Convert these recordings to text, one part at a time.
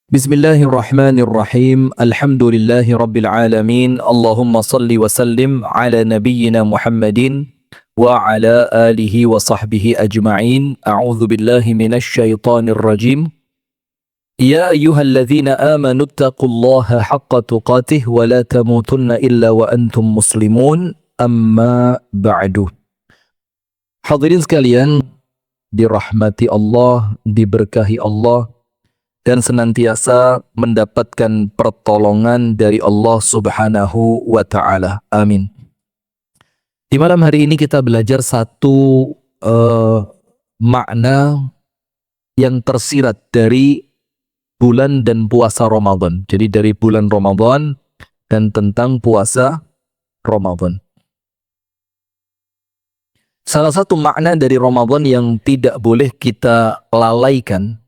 Bismillahirrahmanirrahim. Alhamdulillahi rabbil alamin. Allahumma salli wa sallim ala nabiyyina Muhammadin wa ala alihi wa sahbihi ajma'in. A'udzu billahi minasy syaithanir rajim. Ya ayyuhalladzina amanu taqullaha haqqa tuqatih wa la tamutunna illa wa antum muslimun. Amma ba'du. Hadirin sekalian, dirahmati Allah, diberkahi Allah, dan senantiasa mendapatkan pertolongan dari Allah Subhanahu wa Ta'ala. Amin. Di malam hari ini kita belajar satu makna yang tersirat dari bulan dan puasa Ramadan. Jadi dari bulan Ramadan dan tentang puasa Ramadan. Salah satu makna dari Ramadan yang tidak boleh kita lalaikan,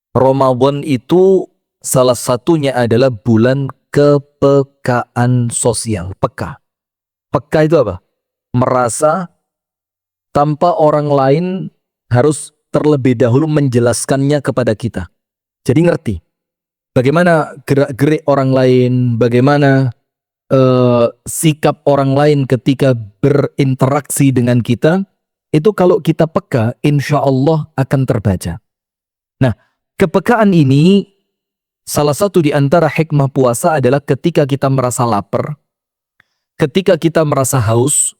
Ramadan itu salah satunya adalah bulan kepekaan sosial. Peka. Peka itu apa? Merasa tanpa orang lain harus terlebih dahulu menjelaskannya kepada kita. Jadi ngerti bagaimana gerak-gerik orang lain, bagaimana sikap orang lain ketika berinteraksi dengan kita. Itu kalau kita peka, insya Allah akan terbaca. Nah, kepekaan ini salah satu di antara hikmah puasa adalah ketika kita merasa lapar, ketika kita merasa haus,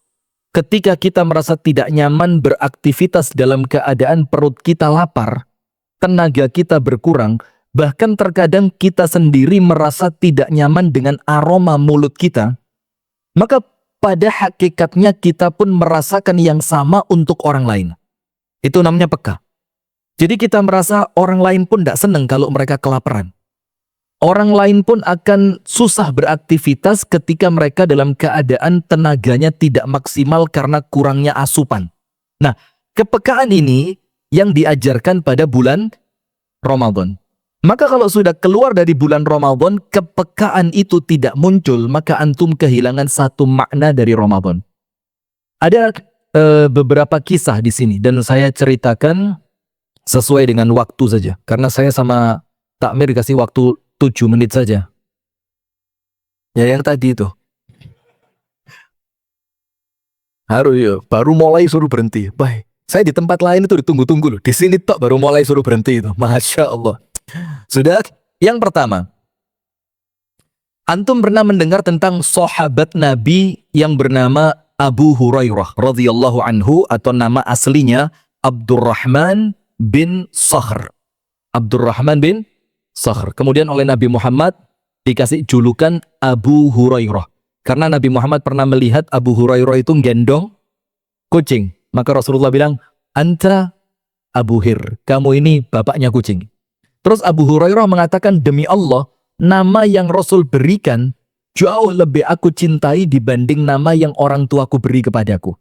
ketika kita merasa tidak nyaman beraktivitas dalam keadaan perut kita lapar, tenaga kita berkurang, bahkan terkadang kita sendiri merasa tidak nyaman dengan aroma mulut kita, maka pada hakikatnya kita pun merasakan yang sama untuk orang lain. Itu namanya peka. Jadi kita merasa orang lain pun tidak senang kalau mereka kelaparan. Orang lain pun akan susah beraktivitas ketika mereka dalam keadaan tenaganya tidak maksimal karena kurangnya asupan. Nah, kepekaan ini yang diajarkan pada bulan Ramadan. Maka kalau sudah keluar dari bulan Ramadan, kepekaan itu tidak muncul, maka antum kehilangan satu makna dari Ramadan. Ada beberapa kisah di sini dan saya ceritakan sesuai dengan waktu saja. Karena saya sama Takmir kasih waktu 7 menit saja. Ya yang tadi itu. Harus ya, baru mulai suruh berhenti. Baik, saya di tempat lain itu ditunggu-tunggu loh. Di sini tok baru mulai suruh berhenti itu. Masya Allah. Sudah, yang pertama. Antum pernah mendengar tentang sahabat Nabi yang bernama Abu Hurairah radhiyallahu anhu, atau nama aslinya Abdurrahman bin Sakhr. Abdurrahman bin Sakhr. Kemudian oleh Nabi Muhammad dikasih julukan Abu Hurairah. Karena Nabi Muhammad pernah melihat Abu Hurairah itu gendong kucing. Maka Rasulullah bilang, "Anta Abu Hir, kamu ini bapaknya kucing." Terus Abu Hurairah mengatakan, "Demi Allah, nama yang Rasul berikan jauh lebih aku cintai dibanding nama yang orang tuaku beri kepadaku."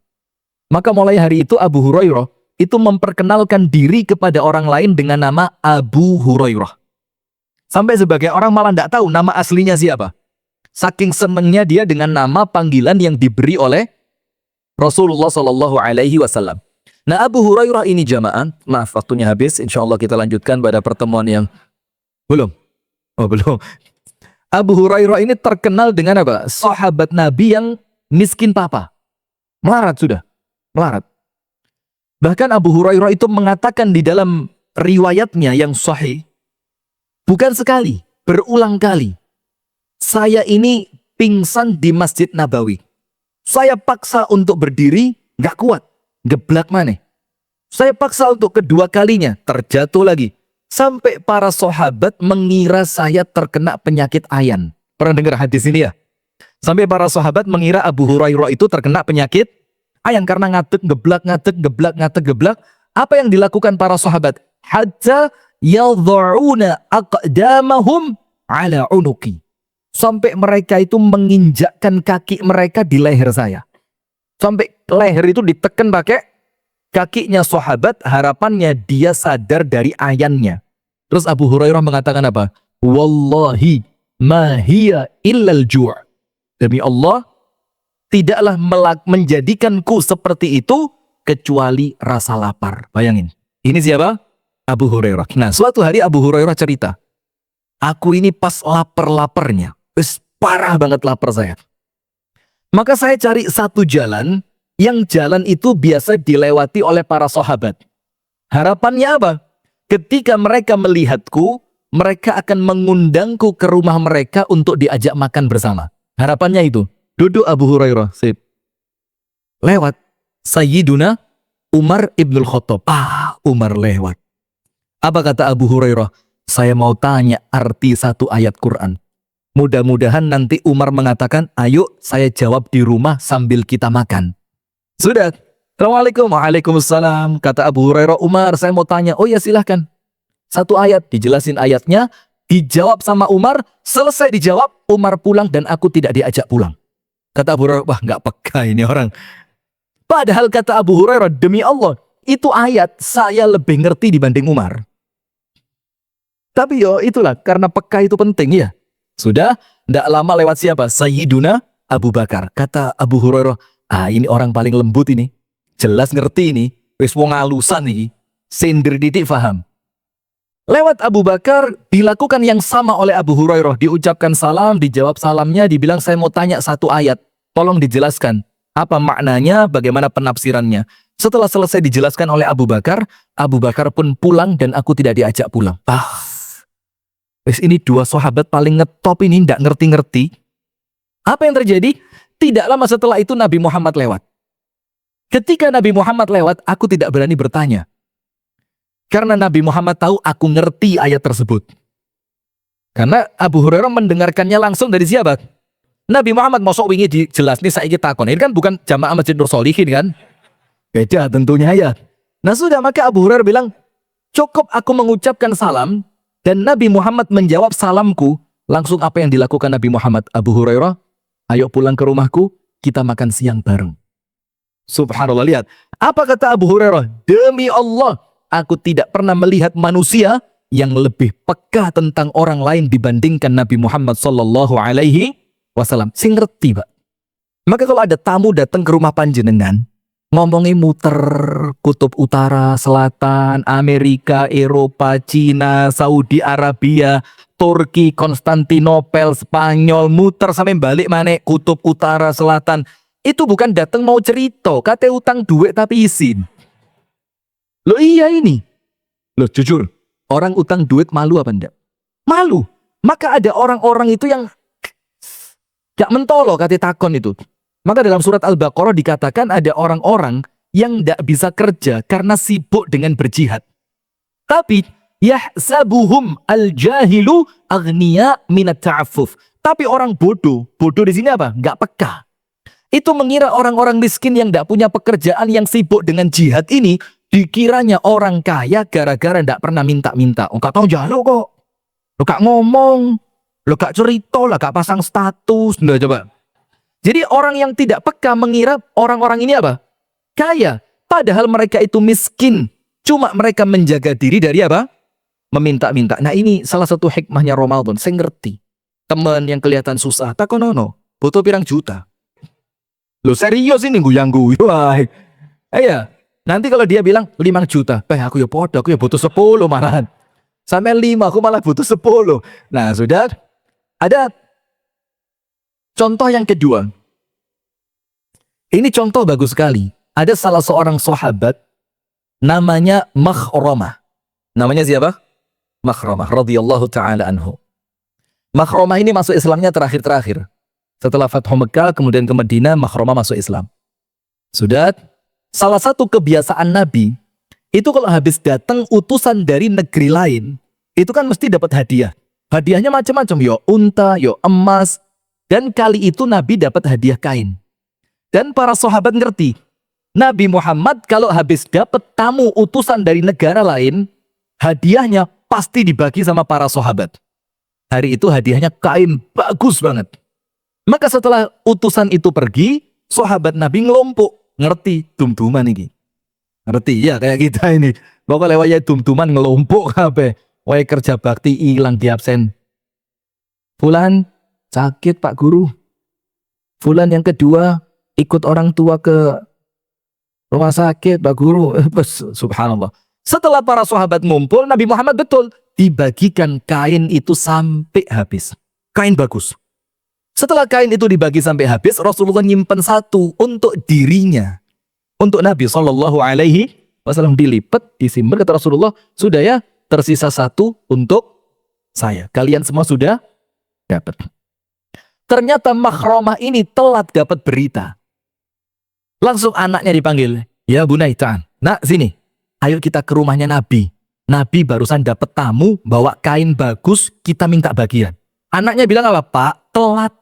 Maka mulai hari itu Abu Hurairah itu memperkenalkan diri kepada orang lain dengan nama Abu Hurairah. Sampai sebagai orang malah tidak tahu nama aslinya siapa. Saking senangnya dia dengan nama panggilan yang diberi oleh Rasulullah SAW. Nah, Abu Hurairah ini jamaah, maaf waktunya habis, insya Allah kita lanjutkan pada pertemuan yang belum. Abu Hurairah ini terkenal dengan apa? Sahabat Nabi yang miskin papa. Melarat sudah, melarat. Bahkan Abu Hurairah itu mengatakan di dalam riwayatnya yang sahih, bukan sekali, berulang kali, saya ini pingsan di Masjid Nabawi. Saya paksa untuk berdiri, nggak kuat, geblak maneh. Saya paksa untuk kedua kalinya, terjatuh lagi. Sampai para sahabat mengira saya terkena penyakit ayan. Pernah dengar hadis ini ya? Sampai para sahabat mengira Abu Hurairah itu terkena penyakit ayan karena ngadeg, geblak. Apa yang dilakukan para sahabat? Hatta yadha'una aqdamahum ala unuki. Sampai mereka itu menginjakkan kaki mereka di leher saya. Sampai leher itu ditekan pakai kakinya sahabat, harapannya dia sadar dari ayannya. Terus Abu Hurairah mengatakan apa? Wallahi ma hiya illal ju'. Demi Allah, tidaklah menjadikanku seperti itu kecuali rasa lapar. Bayangin. Ini siapa? Abu Hurairah. Nah, suatu hari Abu Hurairah cerita. Aku ini pas lapar-laparnya. Wis parah banget lapar saya. Maka saya cari satu jalan, yang jalan itu biasa dilewati oleh para sahabat. Harapannya apa? Ketika mereka melihatku, mereka akan mengundangku ke rumah mereka untuk diajak makan bersama. Harapannya itu. Duduk Abu Hurairah. Sip. Lewat. Sayyiduna Umar ibnul Khattab. Umar lewat. Apa kata Abu Hurairah? Saya mau tanya arti satu ayat Quran. Mudah-mudahan nanti Umar mengatakan, ayo saya jawab di rumah sambil kita makan. Sudah. Assalamualaikum. Waalaikumsalam. Kata Abu Hurairah, Umar saya mau tanya. Oh ya silahkan. Satu ayat, dijelasin ayatnya, dijawab sama Umar, selesai dijawab, Umar pulang dan aku tidak diajak pulang. Kata Abu Hurairah, wah nggak peka ini orang. Padahal kata Abu Hurairah, demi Allah, itu ayat saya lebih ngerti dibanding Umar. Tapi itulah, karena peka itu penting ya. Sudah, tidak lama lewat siapa? Sayyiduna Abu Bakar. Kata Abu Hurairah, ini orang paling lembut ini. Jelas ngerti ini. Wis wong alusan ini. Sindir didik faham. Lewat Abu Bakar, dilakukan yang sama oleh Abu Hurairah. Diucapkan salam, dijawab salamnya, dibilang saya mau tanya satu ayat. Tolong dijelaskan. Apa maknanya, bagaimana penafsirannya. Setelah selesai dijelaskan oleh Abu Bakar pun pulang dan aku tidak diajak pulang. Ini dua sahabat paling ngetop ini, tidak ngerti-ngerti. Apa yang terjadi? Tidak lama setelah itu Nabi Muhammad lewat. Ketika Nabi Muhammad lewat, aku tidak berani bertanya. Karena Nabi Muhammad tahu aku ngerti ayat tersebut. Karena Abu Hurairah mendengarkannya langsung dari siapa? Nabi Muhammad mosok wingi dijelas nih saiki takon. Ini kan bukan jamaah Masjid Nur Sholihin kan? Beda tentunya ya. Nah sudah, maka Abu Hurairah bilang, cukup aku mengucapkan salam dan Nabi Muhammad menjawab salamku. Langsung apa yang dilakukan Nabi Muhammad? Abu Hurairah, ayo pulang ke rumahku, kita makan siang bareng. Subhanallah, lihat. Apa kata Abu Hurairah? Demi Allah, aku tidak pernah melihat manusia yang lebih peka tentang orang lain dibandingkan Nabi Muhammad sallallahu alaihi wasallam. Sing ngerti, Pak. Maka kalau ada tamu datang ke rumah panjenengan, ngomongin muter kutub utara, selatan, Amerika, Eropa, Cina, Saudi Arabia, Turki, Konstantinopel, Spanyol, muter sampai balik mana kutub utara, selatan. Itu bukan datang mau cerita, kate utang duit tapi izin. Loh iya ini. Loh jujur, orang utang duit malu apa enggak? Malu. Maka ada orang-orang itu yang gak mentolo kate takon itu. Maka dalam surat Al-Baqarah dikatakan ada orang-orang yang tidak bisa kerja karena sibuk dengan berjihad. Tapi yahsabuhum al-jahilu aghniya minat ta'affuf. Tapi orang bodoh di sini apa? Gak peka. Itu mengira orang-orang miskin yang tidak punya pekerjaan yang sibuk dengan jihad ini dikiranya orang kaya gara-gara tidak pernah minta-minta. Oh, gak tahu jaluk kok. Lo gak ngomong, lo gak cerita, lo gak pasang status. Nah, coba. Jadi orang yang tidak peka mengira orang-orang ini apa? Kaya. Padahal mereka itu miskin. Cuma mereka menjaga diri dari apa? Meminta-minta. Nah ini salah satu hikmahnya Ramadan. Saya ngerti. Teman yang kelihatan susah. Takonono. Butuh pirang juta. Lo serius ini guyang-guyu. Iya. Nanti kalau dia bilang 5 juta. Aku ya podo. Aku ya butuh 10 malahan. Sampai 5. Aku malah butuh 10. Nah sudah. Ada contoh yang kedua. Ini contoh bagus sekali. Ada salah seorang sahabat namanya Makhramah. Namanya siapa? Makhramah radhiyallahu taala anhu. Makhramah ini masuk Islamnya terakhir-terakhir. Setelah Fathu Mekah kemudian ke Madinah, Makhramah masuk Islam. Sudah, salah satu kebiasaan Nabi itu kalau habis datang utusan dari negeri lain, itu kan mesti dapat hadiah. Hadiahnya macam-macam, yo unta, yo emas. Dan kali itu Nabi dapat hadiah kain. Dan para sahabat ngerti, Nabi Muhammad kalau habis dapat tamu utusan dari negara lain, hadiahnya pasti dibagi sama para sahabat. Hari itu hadiahnya kain bagus banget. Maka setelah utusan itu pergi, sahabat Nabi ngelompok. Ngerti, tum-tuman ini. Ngerti, ya kayak kita ini. Pokoknya waya tum-tuman ngelompok kabeh. Waya kerja bakti hilang di absen. Fulan sakit Pak Guru. Fulan yang kedua ikut orang tua ke rumah sakit Pak Guru. Subhanallah. Setelah para sahabat ngumpul, Nabi Muhammad betul dibagikan kain itu sampai habis. Kain bagus. Setelah kain itu dibagi sampai habis, Rasulullah nyimpen satu untuk dirinya. Untuk Nabi SAW dilipat, disimpan, kata Rasulullah, sudah ya, tersisa satu untuk saya. Kalian semua sudah dapat. Ternyata Makhromah ini telat dapat berita. Langsung anaknya dipanggil. Ya Bunai, ta'an. Nak, sini. Ayo kita ke rumahnya Nabi. Nabi barusan dapat tamu, bawa kain bagus, kita minta bagian. Anaknya bilang apa? Pak, telat.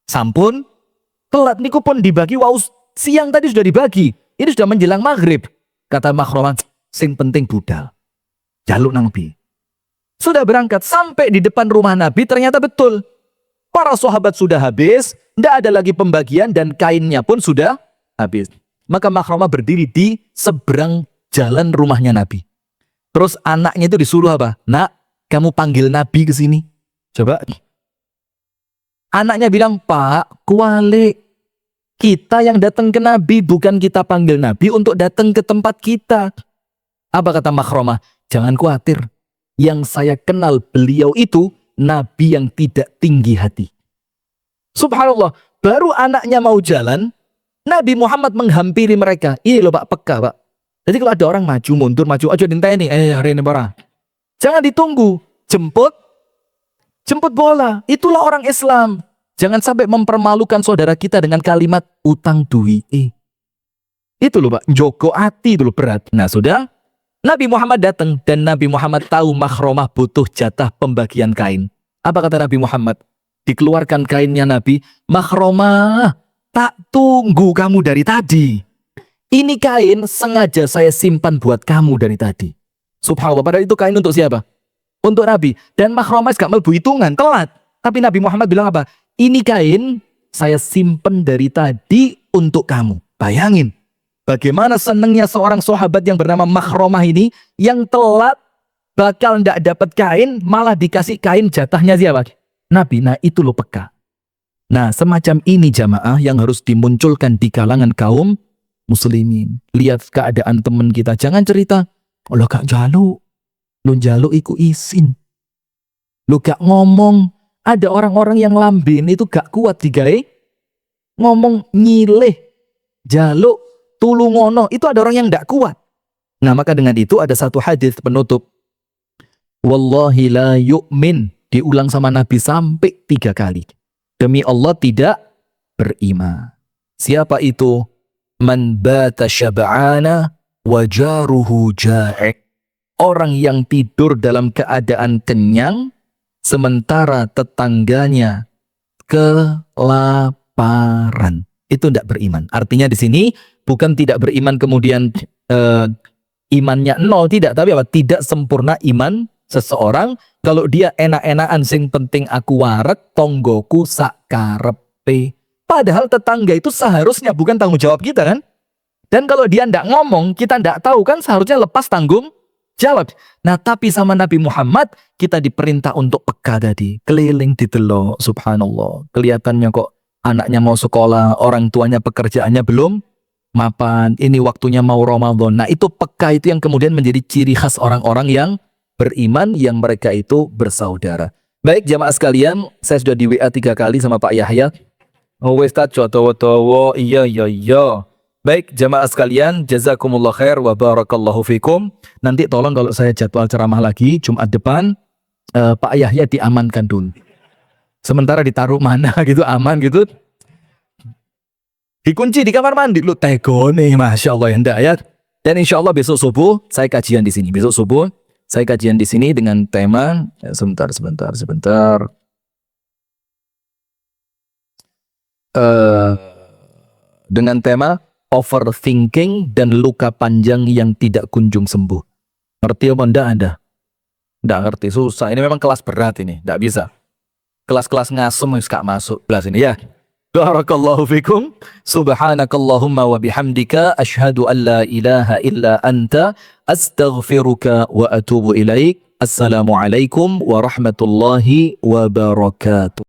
Sampun, telat. Niku pun dibagi, wow, siang tadi sudah dibagi. Ini sudah menjelang maghrib. Kata Makhromah, sing penting budal. Jaluk Nabi. Sudah berangkat, sampai di depan rumah Nabi, ternyata betul. Para sahabat sudah habis, tidak ada lagi pembagian, dan kainnya pun sudah habis. Maka Makhromah berdiri di seberang jalan rumahnya Nabi. Terus anaknya itu disuruh apa? Nak, kamu panggil Nabi ke sini. Coba. Anaknya bilang, Pak, kuali. Kita yang datang ke Nabi, bukan kita panggil Nabi untuk datang ke tempat kita. Apa kata Makhromah? Jangan khawatir. Yang saya kenal beliau itu Nabi yang tidak tinggi hati. Subhanallah, baru anaknya mau jalan, Nabi Muhammad menghampiri mereka. Ini loh Pak, peka Pak. Jadi kalau ada orang maju, mundur, maju, aja dinteni, hari ini para. Jangan ditunggu, jemput bola. Itulah orang Islam. Jangan sampai mempermalukan saudara kita dengan kalimat utang duwi. Itu loh Pak, joko ati itu loh berat. Nah sudah, Nabi Muhammad datang dan Nabi Muhammad tahu Makhromah butuh jatah pembagian kain. Apa kata Nabi Muhammad? Dikeluarkan kainnya Nabi. Makhromah, tak tunggu kamu dari tadi. Ini kain sengaja saya simpan buat kamu dari tadi. Subhanallah, padahal itu kain untuk siapa? Untuk Nabi. Dan Makhromah gak melbu hitungan, telat. Tapi Nabi Muhammad bilang apa? Ini kain saya simpan dari tadi untuk kamu. Bayangin. Bagaimana senangnya seorang sahabat yang bernama Makhromah ini, yang telat bakal tidak dapat kain, malah dikasih kain jatahnya siapa? Nabi. Nah itu loh peka. Nah semacam ini jamaah yang harus dimunculkan di kalangan kaum muslimin. Lihat keadaan teman kita. Jangan cerita, lo gak jaluk. Lo jaluk iku isin. Lo gak ngomong. Ada orang-orang yang lambin itu gak kuat digawe. Ngomong nyileh. Jaluk. Tulungono. Itu ada orang yang gak kuat. Nah maka dengan itu ada satu hadis penutup. Wallahi la yu'min. Diulang sama Nabi sampai 3 kali. Demi Allah tidak beriman. Siapa itu? Man bata syab'ana wa jaruhu ja'i'. Orang yang tidur dalam keadaan kenyang sementara tetangganya kelaparan. Itu tidak beriman. Artinya di sini bukan tidak beriman kemudian imannya 0, tidak, tapi apa? Tidak sempurna iman seseorang kalau dia enak-enakan sing penting aku warek tonggoku sakarepe. Padahal tetangga itu seharusnya bukan tanggung jawab kita kan? Dan kalau dia tidak ngomong, kita tidak tahu kan seharusnya lepas tanggung jawab. Nah tapi sama Nabi Muhammad kita diperintah untuk peka tadi. Keliling didelok, subhanallah. Kelihatannya kok anaknya mau sekolah, orang tuanya pekerjaannya belum mapan. Ini waktunya mau Ramadan. Nah itu peka itu yang kemudian menjadi ciri khas orang-orang yang beriman, yang mereka itu bersaudara. Baik jamaah sekalian, saya sudah di WA 3 kali sama Pak Yahya. Oh wes tak towo iya. Baik jamaah sekalian, jazakumullah khair wa barakallahu fikum. Nanti tolong kalau saya jadwal ceramah lagi Jumat depan, Pak Yahya diamankan dulu. Sementara ditaruh mana gitu, aman gitu. Dikunci di kamar mandi, lu tegone, masya Allah ya ndak ya. Dan insya Allah besok subuh saya kajian di sini. Besok subuh saya kajian di sini dengan tema sebentar. Dengan tema overthinking dan luka panjang yang tidak kunjung sembuh. Ngerti apa enggak Anda? Enggak ngerti, susah. Ini memang kelas berat ini, enggak bisa. Kelas-kelas ngasem wis gak masuk kelas ini ya. Barakallahu fikum. Subhanakallahumma wa bihamdika asyhadu an la ilaha illa anta astaghfiruka wa atubu ilaik. Assalamualaikum warahmatullahi wabarakatuh.